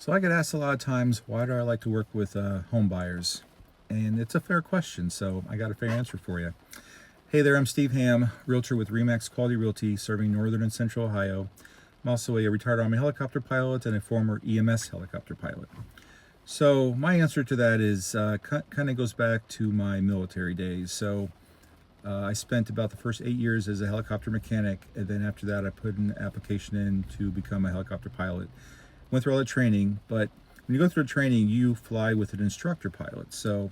So I get asked a lot of times, why do I like to work with home buyers? And it's a fair question, so I got a fair answer for you. Hey there, I'm Steve Ham, Realtor with Remax Quality Realty, serving Northern and Central Ohio. I'm also a retired Army helicopter pilot and a former EMS helicopter pilot. So my answer to that is kind of goes back to my military days. So I spent about the first 8 years as a helicopter mechanic, and then after that I put an application in to become a helicopter pilot. Went through all the training, but when you go through training, you fly with an instructor pilot. So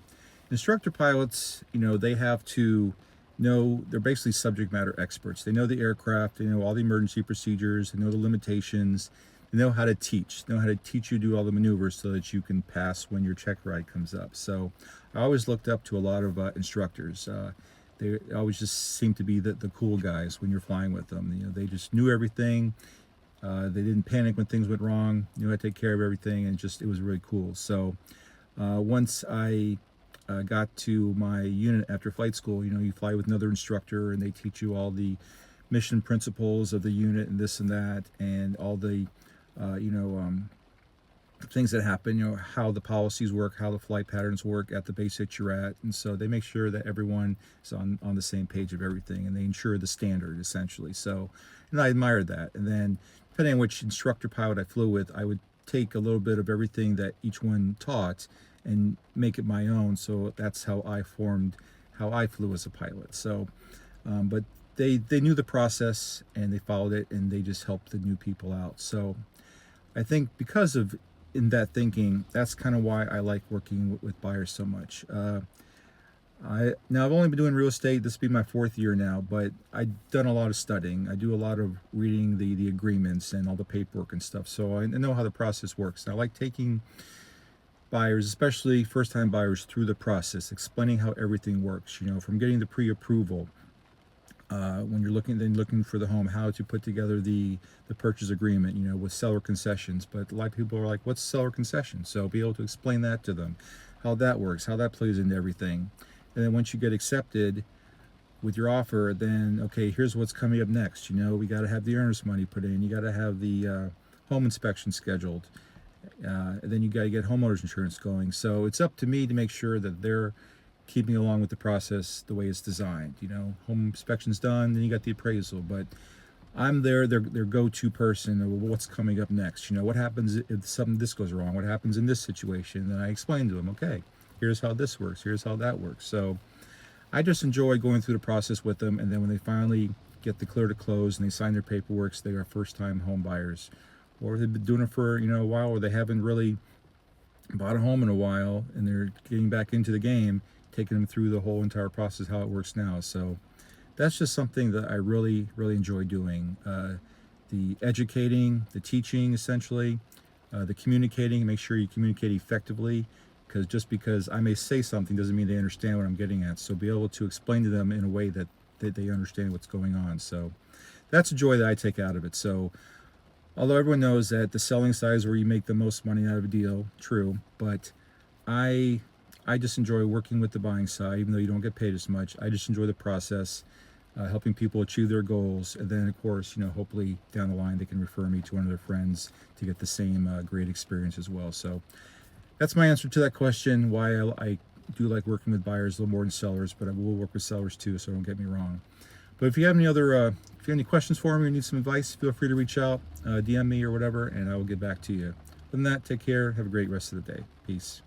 instructor pilots, they have to know, they're basically subject matter experts. They know the aircraft, they know all the emergency procedures, they know the limitations, they know how to teach, you to do all the maneuvers so that you can pass when your check ride comes up. So I always looked up to a lot of instructors. They always just seemed to be the cool guys when you're flying with them. They just knew everything. They didn't panic when things went wrong. Knew how to take care of everything, and it was really cool. So once I got to my unit after flight school, you fly with another instructor, and they teach you all the mission principles of the unit and this and that, and all the you know things that happen, how the policies work, how the flight patterns work at the base that you're at. And so they make sure that everyone is on the same page of everything, and they ensure the standard essentially. So, and I admired that. And then depending on which instructor pilot I flew with, I would take a little bit of everything that each one taught and make it my own. So that's how I flew as a pilot. So but they knew the process, and they followed it, and they just helped the new people out. So I think because of in that thinking, that's kind of why I like working with buyers so much. I've only been doing real estate. This will be my 4th year now, but I've done a lot of studying. I do a lot of reading the agreements and all the paperwork and stuff. So I know how the process works. And I like taking buyers, especially first-time buyers, through the process, explaining how everything works. From getting the pre-approval. When you're looking for the home, how to put together the purchase agreement, with seller concessions. But a lot of people are like, what's seller concession? So be able to explain that to them, how that works, how that plays into everything. And then once you get accepted with your offer, then, okay, here's what's coming up next. We got to have the earnest money put in. You got to have the home inspection scheduled. And then you got to get homeowners insurance going. So it's up to me to make sure that they're keeping along with the process the way it's designed. Home inspection's done, then you got the appraisal, but I'm their go-to person of what's coming up next. What happens if this goes wrong? What happens in this situation? And I explain to them, okay, here's how this works, here's how that works. So I just enjoy going through the process with them, and then when they finally get the clear to close and they sign their paperwork, so they are first-time home buyers, or they've been doing it for a while, or they haven't really bought a home in a while, and they're getting back into the game, taking them through the whole entire process, how it works now. So that's just something that I really, really enjoy doing. The educating, the teaching, essentially, the communicating, make sure you communicate effectively, because just because I may say something doesn't mean they understand what I'm getting at. So be able to explain to them in a way that they understand what's going on. So that's a joy that I take out of it. So although everyone knows that the selling side is where you make the most money out of a deal, true, but I just enjoy working with the buying side, even though you don't get paid as much. I just enjoy the process, helping people achieve their goals. And then, of course, hopefully down the line, they can refer me to one of their friends to get the same great experience as well. So that's my answer to that question, why I do like working with buyers a little more than sellers, but I will work with sellers too, so don't get me wrong. But if you have if you have any questions for me or need some advice, feel free to reach out, DM me or whatever, and I will get back to you. Other than that, take care. Have a great rest of the day. Peace.